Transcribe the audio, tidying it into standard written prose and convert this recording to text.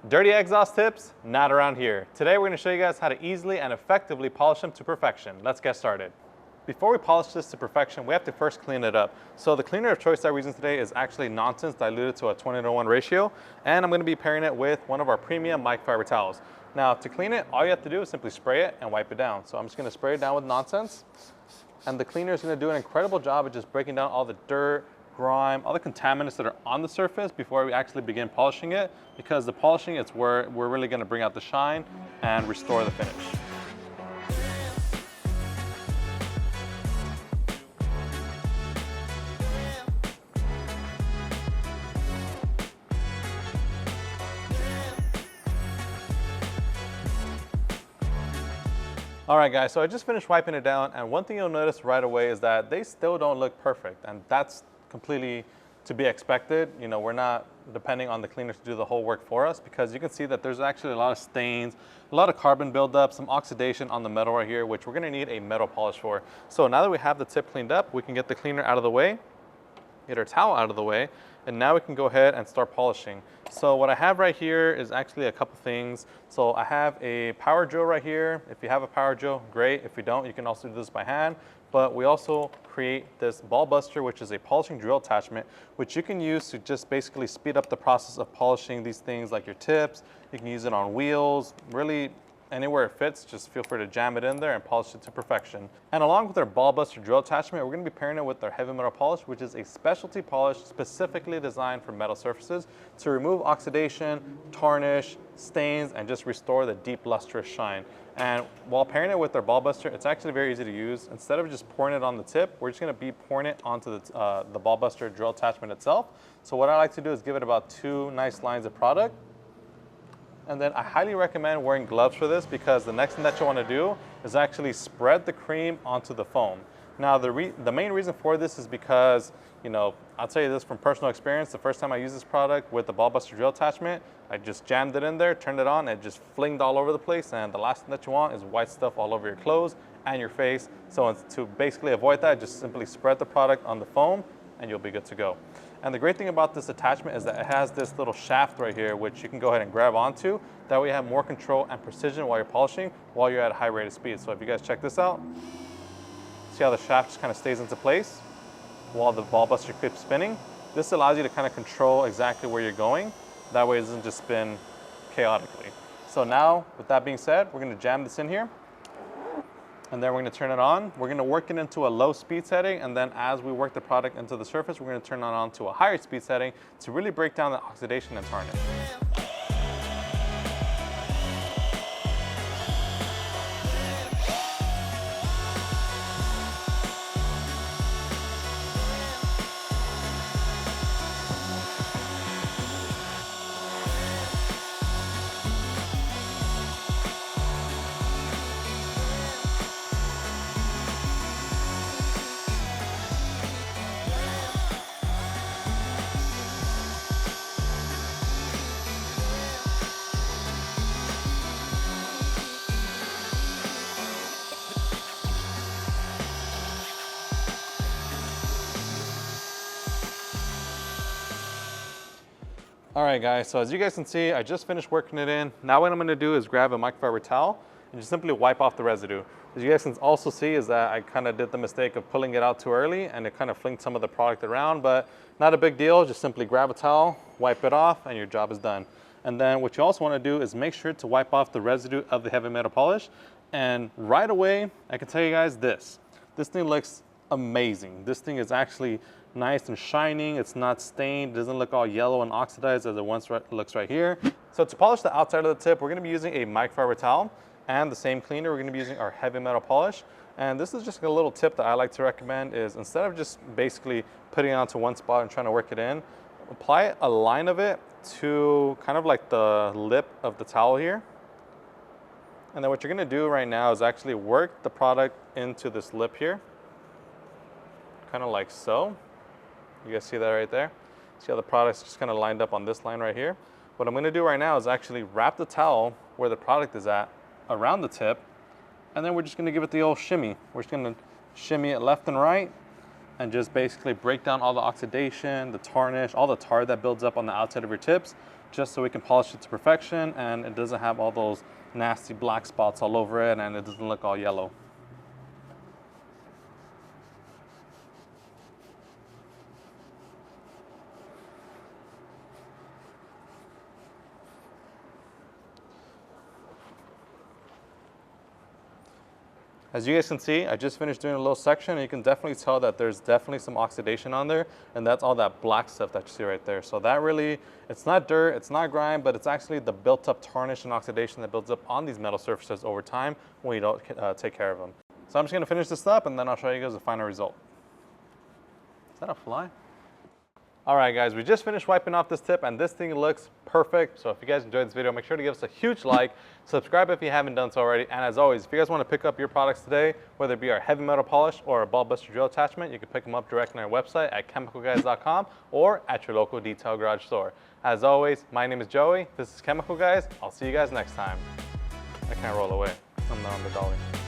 Dirty exhaust tips? Not around here. Today we're going to show you guys how to easily and effectively polish them to perfection. Let's get started. Before we polish this to perfection, we have to first clean it up. So the cleaner of choice that we're using today is actually nonsense diluted to a 20:1 ratio. And I'm going to be pairing it with one of our premium microfiber towels. Now to clean it, all you have to do is simply spray it and wipe it down. So I'm just going to spray it down with nonsense. And the cleaner is going to do an incredible job of just breaking down all the dirt, grime, all the contaminants that are on the surface before we actually begin polishing it, because the polishing is where we're really going to bring out the shine and restore the finish. All right guys, so I just finished wiping it down, and one thing you'll notice right away is that they still don't look perfect, and that's completely to be expected. You know, we're not depending on the cleaner to do the whole work for us, because you can see that there's actually a lot of stains, a lot of carbon buildup, some oxidation on the metal right here, which we're gonna need a metal polish for. So now that we have the tip cleaned up, we can get the cleaner out of the way, get our towel out of the way, and now we can go ahead and start polishing. So what I have right here is actually a couple things. So I have a power drill right here. If you have a power drill, great. If you don't, you can also do this by hand. But we also create this ball buster, which is a polishing drill attachment, which you can use to just basically speed up the process of polishing these things like your tips. You can use it on wheels, really anywhere it fits. Just feel free to jam it in there and polish it to perfection. And along with our ball buster drill attachment, we're going to be pairing it with our heavy metal polish, which is a specialty polish specifically designed for metal surfaces to remove oxidation, tarnish, stains, and just restore the deep lustrous shine. And while pairing it with our ball buster, it's actually very easy to use. Instead of just pouring it on the tip, we're just going to be pouring it onto the ball buster drill attachment itself. So what I like to do is give it about 2 nice lines of product. And then I highly recommend wearing gloves for this, because the next thing that you want to do is actually spread the cream onto the foam. Now the main reason for this is because, you know, I'll tell you this from personal experience. The first time I used this product with the ball buster drill attachment, I just jammed it in there, turned it on, and it just flinged all over the place. And the last thing that you want is white stuff all over your clothes and your face. So to basically avoid that, just simply spread the product on the foam and you'll be good to go. And the great thing about this attachment is that it has this little shaft right here, which you can go ahead and grab onto. That way you have more control and precision while you're polishing, while you're at a high rate of speed. So if you guys check this out, see how the shaft just kind of stays into place while the ball buster keeps spinning. This allows you to kind of control exactly where you're going. That way it doesn't just spin chaotically. So now, with that being said, we're going to jam this in here. And then we're going to turn it on. We're going to work it into a low speed setting, and then as we work the product into the surface, we're going to turn it on to a higher speed setting to really break down the oxidation and tarnish. All right guys, so as you guys can see, I just finished working it in. Now what I'm going to do is grab a microfiber towel and just simply wipe off the residue. As you guys can also see is that I kind of did the mistake of pulling it out too early, and it kind of flinged some of the product around, but not a big deal. Just simply grab a towel, wipe it off, and your job is done. And then what you also want to do is make sure to wipe off the residue of the heavy metal polish. And right away, I can tell you guys this thing looks amazing. This thing is actually nice and shining. It's not stained. It doesn't look all yellow and oxidized as it once looks right here. So to polish the outside of the tip, we're going to be using a microfiber towel and the same cleaner. We're going to be using our heavy metal polish. And this is just a little tip that I like to recommend is, instead of just basically putting it onto one spot and trying to work it in, apply a line of it to kind of like the lip of the towel here. And then what you're going to do right now is actually work the product into this lip here, kind of like so. You guys see that right there? See how the product's just kind of lined up on this line right here? What I'm going to do right now is actually wrap the towel where the product is at around the tip, and then we're just going to give it the old shimmy. We're just going to shimmy it left and right and just basically break down all the oxidation, the tarnish, all the tar that builds up on the outside of your tips. just so we can polish it to perfection and it doesn't have all those nasty black spots all over it and it doesn't look all yellow. As you guys can see, I just finished doing a little section and you can definitely tell that there's definitely some oxidation on there, and that's all that black stuff that you see right there. So that really, it's not dirt, it's not grime, but it's actually the built up tarnish and oxidation that builds up on these metal surfaces over time when you don't take care of them. So I'm just gonna finish this up and then I'll show you guys the final result. Is that a fly? All right guys, we just finished wiping off this tip and this thing looks perfect. So if you guys enjoyed this video, make sure to give us a huge like, subscribe if you haven't done so already. And as always, if you guys want to pick up your products today, whether it be our heavy metal polish or a ball buster drill attachment, you can pick them up directly on our website at chemicalguys.com or at your local detail garage store. As always, my name is Joey, this is Chemical Guys. I'll see you guys next time. I can't roll away, I'm not on the dolly.